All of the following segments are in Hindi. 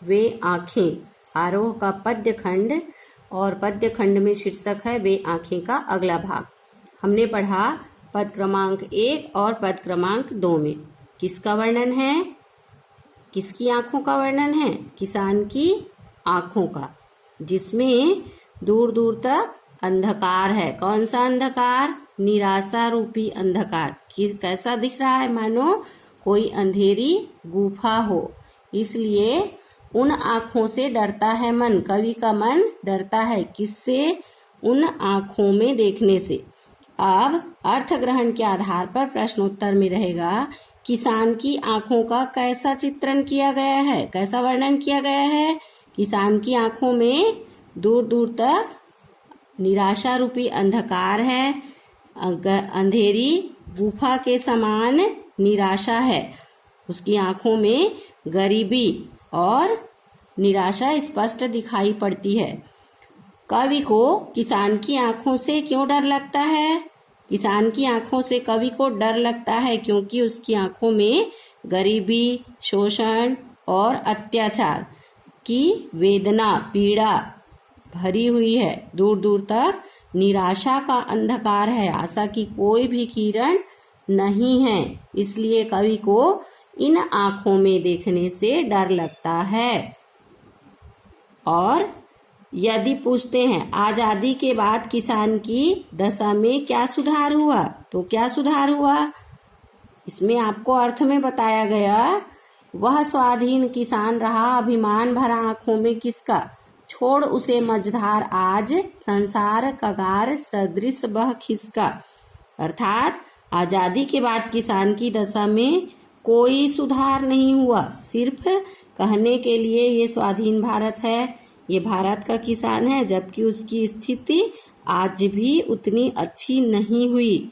वे आंखें, आरोह का पद्य खंड और पद्य खंड में शीर्षक है वे आंखें का अगला भाग। हमने पढ़ा पद क्रमांक 1 और पद क्रमांक 2 में किसका वर्णन है, किसकी आंखों का वर्णन है, किसान की आंखों का, जिसमें दूर दूर तक अंधकार है। कौन सा अंधकार, निराशा रूपी अंधकार। कैसा दिख रहा है, मानो कोई अंधेरी गुफा हो, इसलिए उन आंखों से डरता है मन। कवि का मन डरता है किससे, उन आंखों में देखने से। अब अर्थ ग्रहण के आधार पर प्रश्नोत्तर में रहेगा किसान की आंखों का कैसा चित्रण किया गया है, कैसा वर्णन किया गया है। किसान की आंखों में दूर दूर तक निराशा रूपी अंधकार है, अंधेरी गुफा के समान निराशा है। उसकी आंखों में गरीबी और निराशा स्पष्ट दिखाई पड़ती है। कवि को किसान की आंखों से क्यों डर लगता है, किसान की आंखों से कवि को डर लगता है क्योंकि उसकी आंखों में गरीबी, शोषण और अत्याचार की वेदना, पीड़ा भरी हुई है। दूर दूर तक निराशा का अंधकार है, आशा की कोई भी किरण नहीं है, इसलिए कवि को इन आंखों में देखने से डर लगता है। और यदि पूछते हैं आजादी के बाद किसान की दशा में क्या सुधार हुआ, तो क्या सुधार हुआ, इसमें आपको अर्थ में बताया गया, वह स्वाधीन किसान रहा अभिमान भरा आंखों में किसका, छोड़ उसे मझधार आज संसार कगार सदृश बह खिसका। अर्थात आजादी के बाद किसान की दशा में कोई सुधार नहीं हुआ, सिर्फ कहने के लिए ये स्वाधीन भारत है, ये भारत का किसान है, जबकि उसकी स्थिति आज भी उतनी अच्छी नहीं हुई।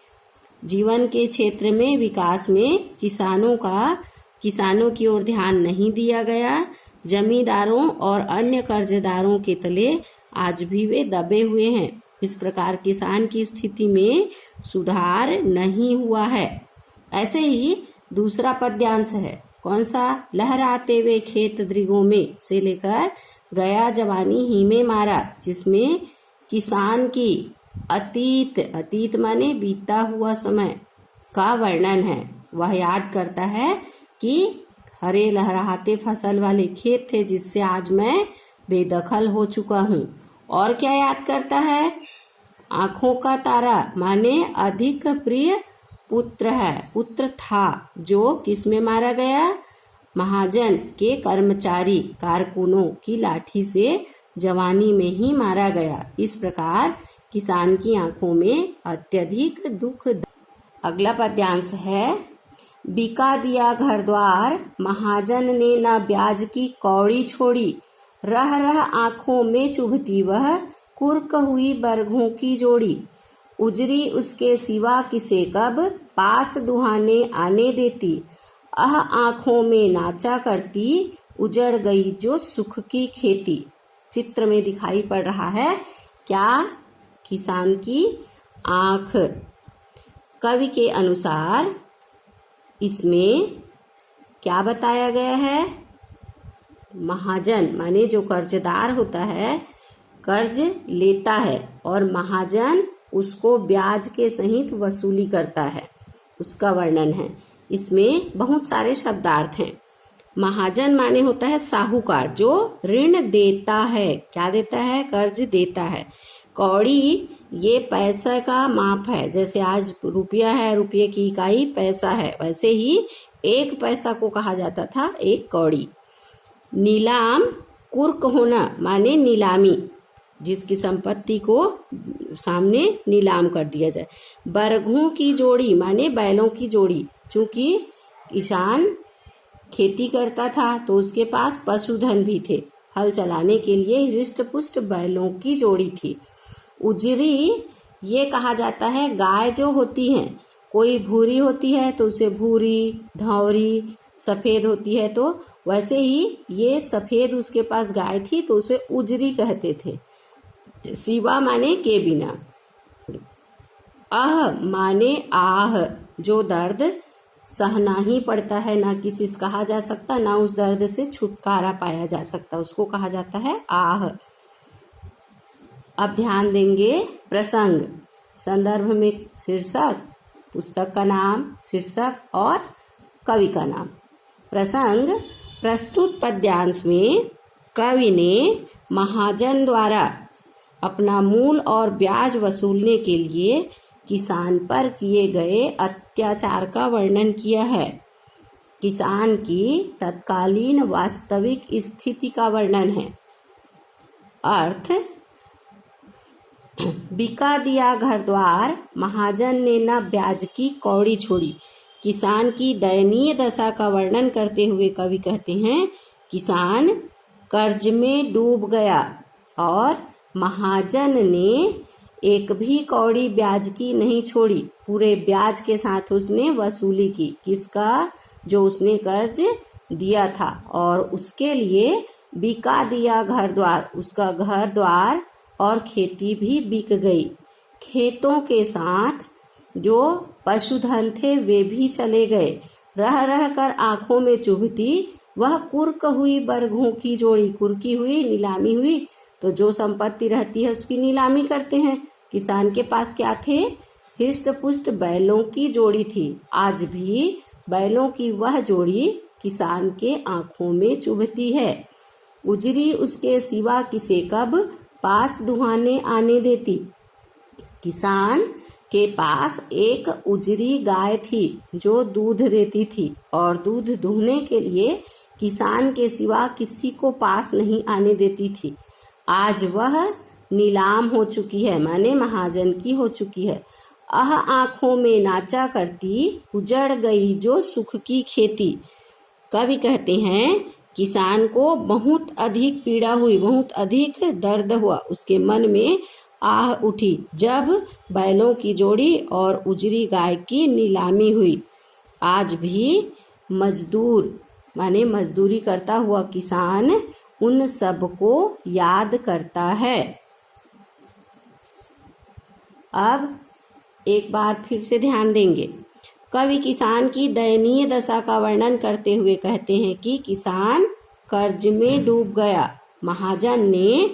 जीवन के क्षेत्र में, विकास में किसानों की ओर ध्यान नहीं दिया गया। जमींदारों और अन्य कर्जदारों के तले आज भी वे दबे हुए हैं। इस प्रकार किसान की स्थिति में सुधार नहीं हुआ है। ऐसे ही दूसरा पद्यांश है, कौन सा, लहराते वे खेत दृगों में से लेकर गया जवानी ही में मारा, जिसमें किसान की अतीत माने बीता हुआ समय का वर्णन है। वह याद करता है कि हरे लहराते फसल वाले खेत थे जिससे आज मैं बेदखल हो चुका हूँ। और क्या याद करता है, आंखों का तारा माने अधिक प्रिय पुत्र है, पुत्र था जो किसमें मारा गया, महाजन के कर्मचारी कारकुनों की लाठी से जवानी में ही मारा गया। इस प्रकार किसान की आंखों में अत्यधिक दुख। अगला पद्यांश है, बिका दिया घर द्वार महाजन ने न ब्याज की कौड़ी छोड़ी, रह रह आंखों में चुभती वह कुर्क हुई बरघों की जोड़ी, उजरी उसके सिवा किसे कब पास दुहाने आने देती, आंखों में नाचा करती उजड़ गई जो सुख की खेती। चित्र में दिखाई पड़ रहा है क्या, किसान की आंख। कवि के अनुसार इसमें क्या बताया गया है, महाजन माने जो कर्जदार होता है, कर्ज लेता है और महाजन उसको ब्याज के सहित वसूली करता है, उसका वर्णन है। इसमें बहुत सारे शब्दार्थ हैं। महाजन माने होता है साहूकार, जो ऋण देता है, क्या देता है, कर्ज देता है। कौड़ी ये पैसे का माप है, जैसे आज रुपया है, रुपये की इकाई पैसा है, वैसे ही एक पैसा को कहा जाता था एक कौड़ी। नीलाम कुर्क होना माने नीलामी, जिसकी संपत्ति को सामने नीलाम कर दिया जाए। बरघों की जोड़ी माने बैलों की जोड़ी, चूंकि किसान खेती करता था तो उसके पास पशुधन भी थे, हल चलाने के लिए हृष्ट पुष्ट बैलों की जोड़ी थी। उजरी ये कहा जाता है गाय जो होती है, कोई भूरी होती है तो उसे भूरी, धौरी, सफेद होती है, तो वैसे ही ये सफेद उसके पास गाय थी तो उसे उजरी कहते थे। सिवा माने के बिना, अह माने आह जो दर्द सहना ही पड़ता है, ना किसी से कहा जा सकता, ना उस दर्द से छुटकारा पाया जा सकता, उसको कहा जाता है आह। अब ध्यान देंगे प्रसंग, संदर्भ में शीर्षक, पुस्तक का नाम, शीर्षक और कवि का नाम। प्रसंग, प्रस्तुत पद्यांश में कवि ने महाजन द्वारा अपना मूल और ब्याज वसूलने के लिए किसान पर किए गए अत्याचार का वर्णन किया है। किसान की तत्कालीन वास्तविक स्थिति का वर्णन है। अर्थ, बिका दिया घर द्वार, महाजन ने न ब्याज की कौड़ी छोड़ी। किसान की दयनीय दशा का वर्णन करते हुए कवि कहते हैं, किसान कर्ज में डूब गया और महाजन ने एक भी कौड़ी ब्याज की नहीं छोड़ी, पूरे ब्याज के साथ उसने वसूली की। किसका? जो उसने कर्ज दिया था, और उसके लिए बिका दिया घर द्वार, उसका घर द्वार और खेती भी बिक गई। खेतों के साथ जो पशुधन थे वे भी चले गए। रह रह कर आंखों में चुभती वह कुर्क हुई बरघों की जोड़ी। कुर्की हुई, नीलामी हुई, तो जो संपत्ति रहती है उसकी नीलामी करते हैं। किसान के पास क्या थे? हिष्ट पुष्ट बैलों की जोड़ी थी। आज भी बैलों की वह जोड़ी किसान के आंखों में चुभती है। उजरी उसके सिवा किसे कब पास दुहाने आने देती। किसान के पास एक उजरी गाय थी जो दूध देती थी, और दूध दूहने के लिए किसान के सिवा किसी को पास नहीं आने देती थी। आज वह नीलाम हो चुकी है, माने महाजन की हो चुकी है। आंखों में नाचा करती, उजड़ गई जो सुख की खेती। कवि कहते हैं, किसान को बहुत अधिक पीड़ा हुई, बहुत अधिक दर्द हुआ, उसके मन में आह उठी जब बैलों की जोड़ी और उजरी गाय की नीलामी हुई। आज भी मजदूर माने मजदूरी करता हुआ किसान उन सब को याद करता है। अब एक बार फिर से ध्यान देंगे। कवि किसान की दयनीय दशा का वर्णन करते हुए कहते हैं कि किसान कर्ज में डूब गया। महाजन ने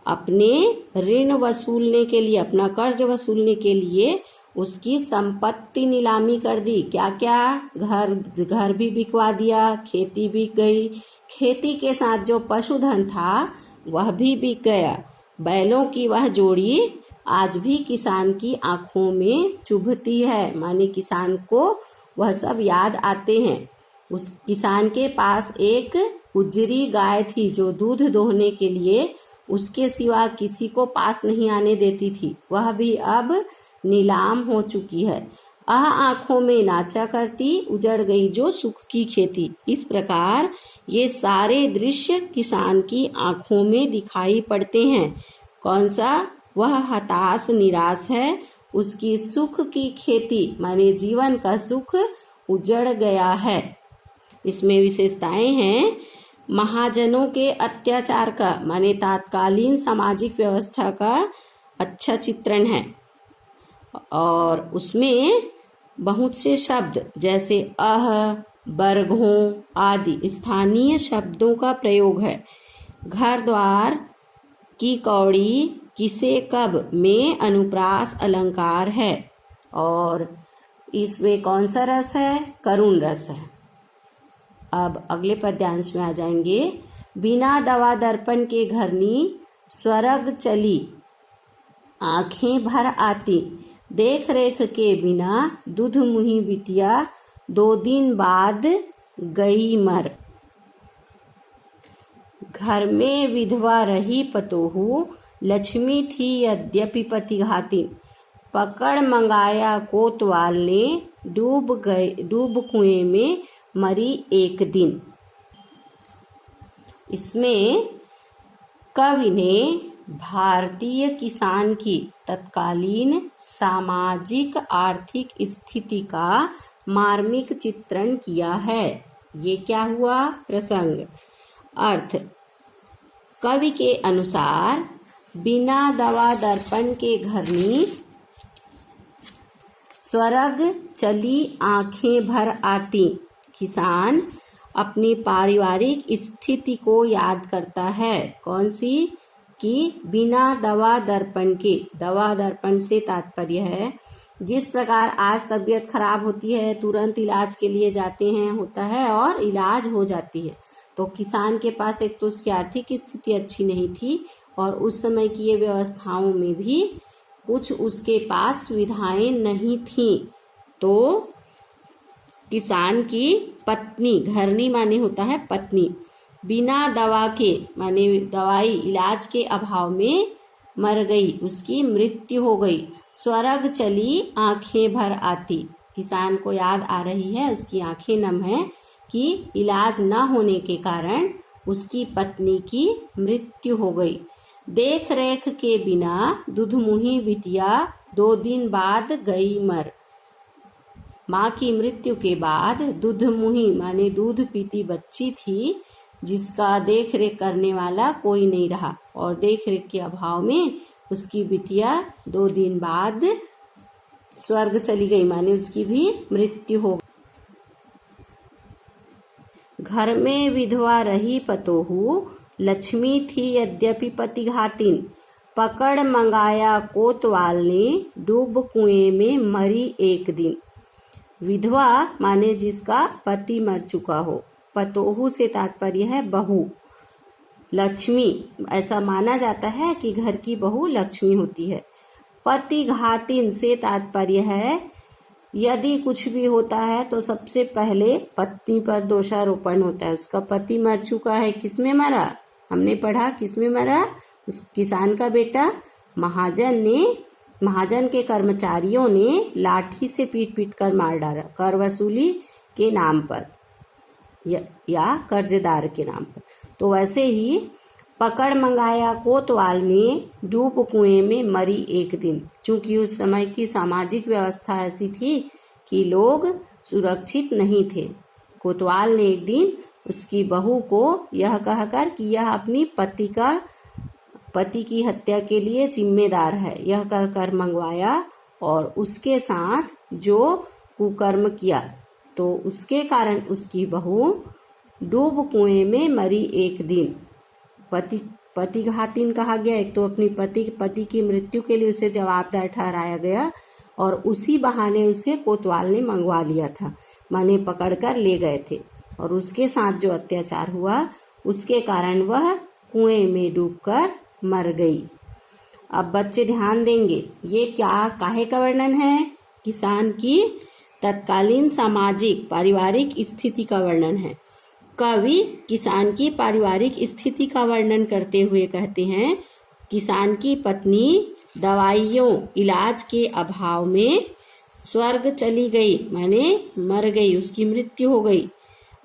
अपने ऋण वसूलने के लिए, अपना कर्ज वसूलने के लिए उसकी संपत्ति नीलामी कर दी। क्या क्या? घर भी बिकवा दिया, खेती बिक गई, खेती के साथ जो पशुधन था वह भी बिक गया। बैलों की वह जोड़ी आज भी किसान की आंखों में चुभती है, माने किसान को वह सब याद आते हैं। उस किसान के पास एक उजरी गाय थी जो दूध दोहने के लिए उसके सिवा किसी को पास नहीं आने देती थी, वह भी अब नीलाम हो चुकी है। आंखों में नाचा करती, उजड़ गई जो सुख की खेती। इस प्रकार ये सारे दृश्य किसान की आंखों में दिखाई पड़ते हैं। कौन सा? वह हताश निराश है, उसकी सुख की खेती माने जीवन का सुख उजड़ गया है। इसमें विशेषताएं हैं, महाजनों के अत्याचार का माने तात्कालीन सामाजिक व्यवस्था का अच्छा चित्रण है, और उसमें बहुत से शब्द जैसे बरघों आदि स्थानीय शब्दों का प्रयोग है। घर द्वार की कौड़ी, किसे कब में अनुप्रास अलंकार है, और इसमें कौन सा रस है? करुण रस है। अब अगले पद्यांश में आ जाएंगे। बिना दवा दर्पण के घरनी स्वर्ग चली, आंखें भर आती, देख रेख के बिना दूध मुही बिटिया, 2 दिन बाद गई मर। घर में विधवा रही पतोहू, लक्ष्मी थी यद्यपि पतिघाती, पकड़ मंगाया कोतवाल ने, डूब कुएं में मरी एक दिन। इसमें कवि ने भारतीय किसान की तत्कालीन सामाजिक आर्थिक स्थिति का मार्मिक चित्रण किया है। ये क्या हुआ? प्रसंग। अर्थ, कवि के अनुसार बिना दवा दर्पण के घरनी स्वर्ग चली आंखें भर आती। किसान अपनी पारिवारिक स्थिति को याद करता है। कौन सी? कि बिना दवा दर्पण के। दवा दर्पण से तात्पर्य है जिस प्रकार आज तबीयत खराब होती है, तुरंत इलाज के लिए जाते हैं, होता है और इलाज हो जाती है। तो किसान के पास एक तो उसकी आर्थिक स्थिति अच्छी नहीं थी और उस समय की ये व्यवस्थाओं में भी कुछ उसके पास सुविधाएं नहीं थी। तो किसान की पत्नी, घरनी माने होता है पत्नी, बिना दवा के माने दवाई इलाज के अभाव में मर गई, उसकी मृत्यु हो गई। स्वर्ग चली आंखें भर आती। किसान को याद आ रही है, उसकी आंखें नम है कि इलाज न होने के कारण उसकी पत्नी की मृत्यु हो गई। देख रेख के बिना दुधमुही बिटिया 2 दिन बाद गई मर। माँ की मृत्यु के बाद दुधमुही माने दूध पीती बच्ची थी जिसका देख रेख करने वाला कोई नहीं रहा और देख रेख के अभाव में उसकी बिटिया 2 दिन बाद स्वर्ग चली गई, माने उसकी भी मृत्यु हो गई। घर में विधवा रही पतोहू, लक्ष्मी थी यद्यपि पति घातिन। पकड़ मंगाया कोतवाल ने, डूब कुएं में मरी एक दिन। विधवा माने जिसका पति मर चुका हो। पतोहू से तात्पर्य है बहू। लक्ष्मी, ऐसा माना जाता है कि घर की बहू लक्ष्मी होती है। पति घातिन से तात्पर्य है यदि कुछ भी होता है तो सबसे पहले पत्नी पर दोषारोपण होता है। उसका पति मर चुका है, किसमें मरा? हमने पढ़ा किसमें मरा? उस किसान का बेटा महाजन के कर्मचारियों ने लाठी से पीट पीट कर मार डाला, कर वसूली के नाम पर या कर्जदार के नाम पर। तो वैसे ही पकड़ मंगाया कोतवाल ने, डूब कुएं में मरी एक दिन। चूंकि उस समय की सामाजिक व्यवस्था ऐसी थी कि लोग सुरक्षित नहीं थे। कोतवाल ने एक दिन उसकी बहू को यह कहकर कि यह अपनी पति की हत्या के लिए जिम्मेदार है, यह कहकर मंगवाया और उसके साथ जो कुकर्म किया तो उसके कारण उसकी बहू डूब कुएं में मरी एक दिन। पति घातिन कहा गया। एक तो अपनी पति की मृत्यु के लिए उसे जवाबदार ठहराया गया और उसी बहाने उसे कोतवाल ने मंगवा लिया था, माने पकड़कर ले गए थे और उसके साथ जो अत्याचार हुआ उसके कारण वह कुएं में डूबकर मर गई। अब बच्चे ध्यान देंगे, ये क्या काहे का वर्णन है? किसान की तत्कालीन सामाजिक पारिवारिक स्थिति का वर्णन है। कवि किसान की पारिवारिक स्थिति का वर्णन करते हुए कहते हैं, किसान की पत्नी दवाइयों इलाज के अभाव में स्वर्ग चली गई, माने मर गई, उसकी मृत्यु हो गई।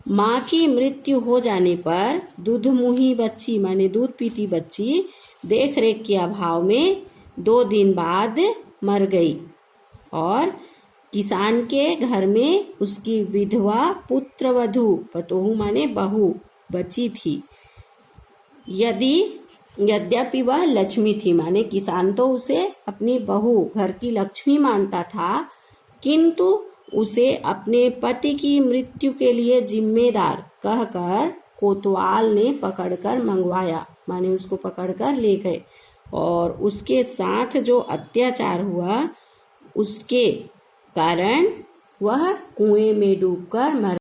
माँ की मृत्यु हो जाने पर दूधमुही बच्ची माने दूध पीती बच्ची देख रेख के अभाव में 2 दिन बाद मर गई और किसान के घर में उसकी विधवा पुत्रवधू, पतोहू माने बहू, बची थी। यद्यपि वह लक्ष्मी थी, माने किसान तो उसे अपनी बहू घर की लक्ष्मी मानता था, किंतु उसे अपने पति की मृत्यु के लिए जिम्मेदार कहकर कोतवाल ने पकड़कर मंगवाया, माने उसको पकड़कर ले गए और उसके साथ जो अत्याचार हुआ उसके कारण वह कुएं में डूबकर मर